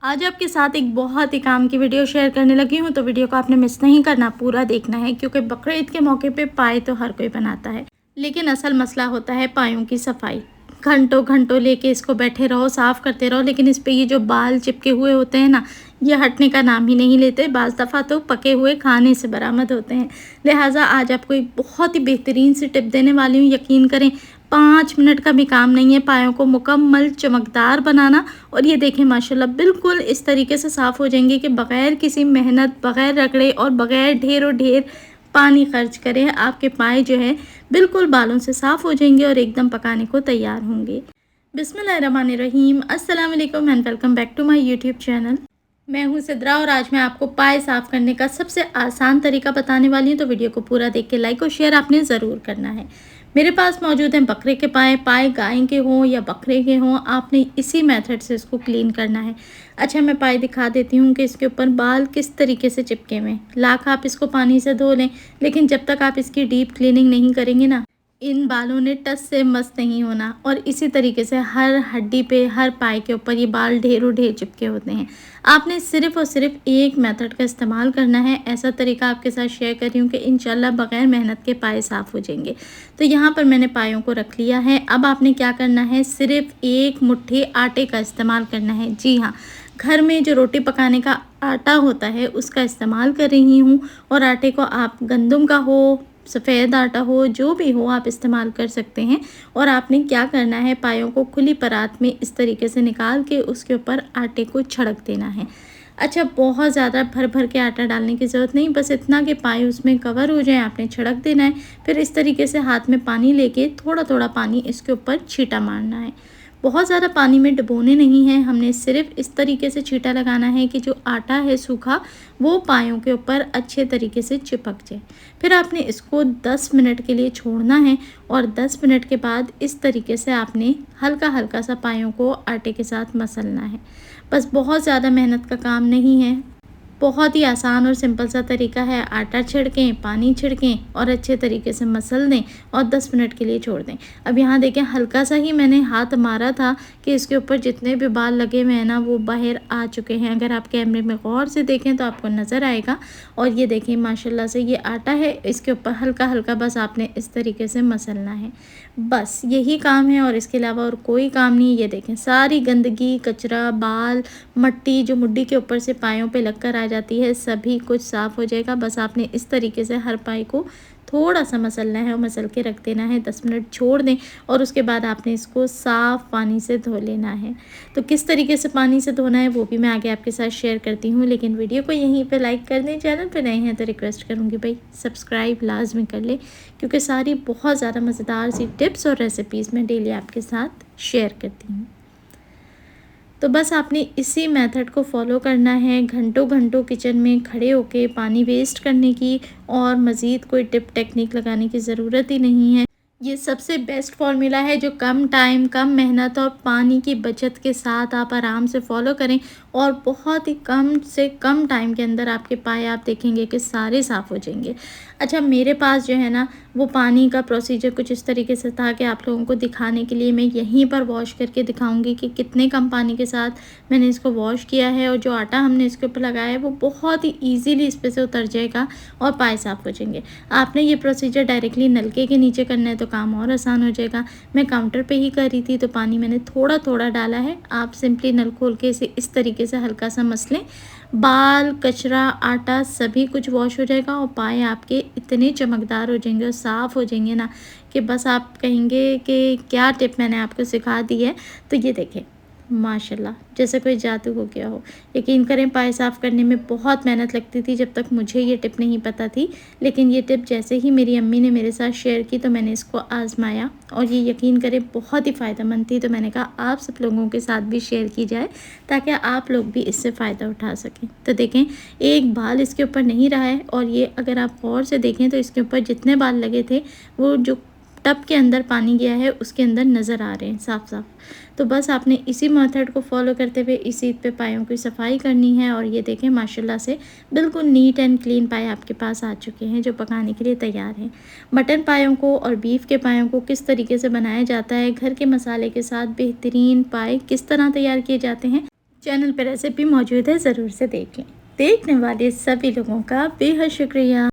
आज आपके साथ एक बहुत ही काम की वीडियो शेयर करने लगी हूँ, तो वीडियो को आपने मिस नहीं करना, पूरा देखना है क्योंकि बकरीद के मौके पे पाए तो हर कोई बनाता है, लेकिन असल मसला होता है पायों की सफाई। घंटों घंटों लेके इसको बैठे रहो, साफ़ करते रहो, लेकिन इस पे ये जो बाल चिपके हुए होते हैं ना, ये हटने का नाम ही नहीं लेते। बाज़ दफ़ा तो पके हुए खाने से बरामद होते हैं। लिहाजा आज आपको एक बहुत ही बेहतरीन सी टिप देने वाली हूँ। यकीन करें 5 मिनट का भी काम नहीं है पायों को मुकम्मल चमकदार बनाना। और ये देखें माशाल्लाह बिल्कुल इस तरीके से साफ़ हो जाएंगे कि बग़ैर किसी मेहनत, बग़ैर रगड़े और बग़ैर ढेरों ढेर पानी खर्च करें आपके पाए जो है बिल्कुल बालों से साफ़ हो जाएंगे और एकदम पकाने को तैयार होंगे। बिस्मिल्लाहिर्रहमानिर्रहीम, अस्सलाम वालेकुम and welcome back to my YouTube channel. मैं हूं सिद्रा और आज मैं आपको पाए साफ़ करने का सबसे आसान तरीका बताने वाली हूं, तो वीडियो को पूरा देख के लाइक और शेयर आपने ज़रूर करना है। मेरे पास मौजूद हैं बकरे के पाए, पाए गाय के हों या बकरे के हों, आपने इसी मेथड से इसको क्लीन करना है। अच्छा, मैं पाए दिखा देती हूँ कि इसके ऊपर बाल किस तरीके से चिपके हुए हैं। लाख आप इसको पानी से धो लें, लेकिन जब तक आप इसकी डीप क्लीनिंग नहीं करेंगे ना, इन बालों ने टस से मस नहीं होना। और इसी तरीके से हर हड्डी पे, हर पाए के ऊपर ये बाल ढेरों ढेर चिपके होते हैं। आपने सिर्फ़ और सिर्फ एक मेथड का इस्तेमाल करना है। ऐसा तरीका आपके साथ शेयर कर रही हूँ कि इंशाल्लाह बग़ैर मेहनत के पाए साफ़ हो जाएंगे। तो यहाँ पर मैंने पायों को रख लिया है। अब आपने क्या करना है, सिर्फ़ एक मुट्ठी आटे का इस्तेमाल करना है। जी हाँ, घर में जो रोटी पकाने का आटा होता है उसका इस्तेमाल कर रही हूँ। और आटे को आप गंदम का हो, सफ़ेद आटा हो, जो भी हो आप इस्तेमाल कर सकते हैं। और आपने क्या करना है, पायों को खुली परात में इस तरीके से निकाल के उसके ऊपर आटे को छिड़क देना है। अच्छा, बहुत ज़्यादा भर भर के आटा डालने की ज़रूरत नहीं, बस इतना कि पाए उसमें कवर हो जाए, आपने छिड़क देना है। फिर इस तरीके से हाथ में पानी लेके थोड़ा थोड़ा पानी इसके ऊपर छींटा मारना है। बहुत ज़्यादा पानी में डुबोने नहीं है, हमने सिर्फ इस तरीके से छींटा लगाना है कि जो आटा है सूखा वो पायों के ऊपर अच्छे तरीके से चिपक जाए। फिर आपने इसको 10 मिनट के लिए छोड़ना है और 10 मिनट के बाद इस तरीके से आपने हल्का हल्का सा पायों को आटे के साथ मसलना है। बस बहुत ज़्यादा मेहनत का काम नहीं है, बहुत ही आसान और सिंपल सा तरीका है। आटा छिड़कें, पानी छिड़कें और अच्छे तरीके से मसल दें और 10 मिनट के लिए छोड़ दें। अब यहाँ देखें, हल्का सा ही मैंने हाथ मारा था कि इसके ऊपर जितने भी बाल लगे हुए हैं ना वो बाहर आ चुके हैं। अगर आप कैमरे में गौर से देखें तो आपको नज़र आएगा। और ये देखें माशाल्लाह से ये आटा है, इसके ऊपर हल्का हल्का बस आपने इस तरीके से मसलना है। बस यही काम है और इसके अलावा और कोई काम नहीं। ये देखें, सारी गंदगी, कचरा, बाल, मट्टी जो मुड्डी के ऊपर से पायों पे लगकर आ जाती है, सभी कुछ साफ़ हो जाएगा। बस आपने इस तरीके से हर पाई को थोड़ा सा मसलना है और मसल के रख देना है। 10 मिनट छोड़ दें और उसके बाद आपने इसको साफ़ पानी से धो लेना है। तो किस तरीके से पानी से धोना है वो भी मैं आगे आपके साथ शेयर करती हूँ, लेकिन वीडियो को यहीं पे लाइक कर दें। चैनल पे नए हैं तो रिक्वेस्ट करूँगी भाई सब्सक्राइब लाजमी कर ले, क्योंकि सारी बहुत ज़्यादा मज़ेदार सी टिप्स और रेसिपीज़ मैं डेली आपके साथ शेयर करती हूँ। तो बस आपने इसी मेथड को फॉलो करना है। घंटों घंटों किचन में खड़े होके पानी वेस्ट करने की और मज़ीद कोई टिप टेक्निक लगाने की ज़रूरत ही नहीं है। ये सबसे बेस्ट फार्मूला है जो कम टाइम, कम मेहनत और पानी की बचत के साथ आप आराम से फॉलो करें और बहुत ही कम से कम टाइम के अंदर आपके पाए आप देखेंगे कि सारे साफ़ हो जाएंगे। अच्छा, मेरे पास जो है ना वो पानी का प्रोसीजर कुछ इस तरीके से था कि आप लोगों को दिखाने के लिए मैं यहीं पर वॉश करके दिखाऊंगी कि कितने कम पानी के साथ मैंने इसको वॉश किया है। और जो आटा हमने इसके ऊपर लगाया है वो बहुत ही ईजीली इस पर से उतर जाएगा और पाए साफ़ हो जाएंगे। आपने ये प्रोसीजर डायरेक्टली नलके के नीचे करना है तो काम और आसान हो जाएगा। मैं काउंटर पे ही कर रही थी तो पानी मैंने थोड़ा थोड़ा डाला है। आप सिंपली नल खोल के इसे इस तरीके से हल्का सा मसलें, बाल, कचरा, आटा सभी कुछ वॉश हो जाएगा और पाए आपके इतने चमकदार हो जाएंगे और साफ़ हो जाएंगे ना कि बस आप कहेंगे कि क्या टिप मैंने आपको सिखा दी है। तो ये देखें माशाल्लाह जैसे कोई जादू हो गया हो। यकीन करें, पाए साफ़ करने में बहुत मेहनत लगती थी जब तक मुझे ये टिप नहीं पता थी, लेकिन ये टिप जैसे ही मेरी अम्मी ने मेरे साथ शेयर की तो मैंने इसको आज़माया और ये यकीन करें बहुत ही फ़ायदेमंद थी। तो मैंने कहा आप सब लोगों के साथ भी शेयर की जाए ताकि आप लोग भी इससे फ़ायदा उठा सकें। तो देखें, एक बाल इसके ऊपर नहीं रहा है और ये अगर आप गौर से देखें तो इसके ऊपर जितने बाल लगे थे वो जो टब के अंदर पानी गया है उसके अंदर नज़र आ रहे हैं साफ साफ। तो बस आपने इसी मेथड को फॉलो करते हुए इसी पे पायों की सफाई करनी है। और ये देखें माशाल्लाह से बिल्कुल नीट एंड क्लीन पाए आपके पास आ चुके हैं जो पकाने के लिए तैयार हैं। मटन पायों को और बीफ के पायों को किस तरीके से बनाया जाता है, घर के मसाले के साथ बेहतरीन पाए किस तरह तैयार किए जाते हैं, चैनल पर रेसिपी मौजूद है, ज़रूर से देख लें। देखने वाले सभी लोगों का बेहद शुक्रिया।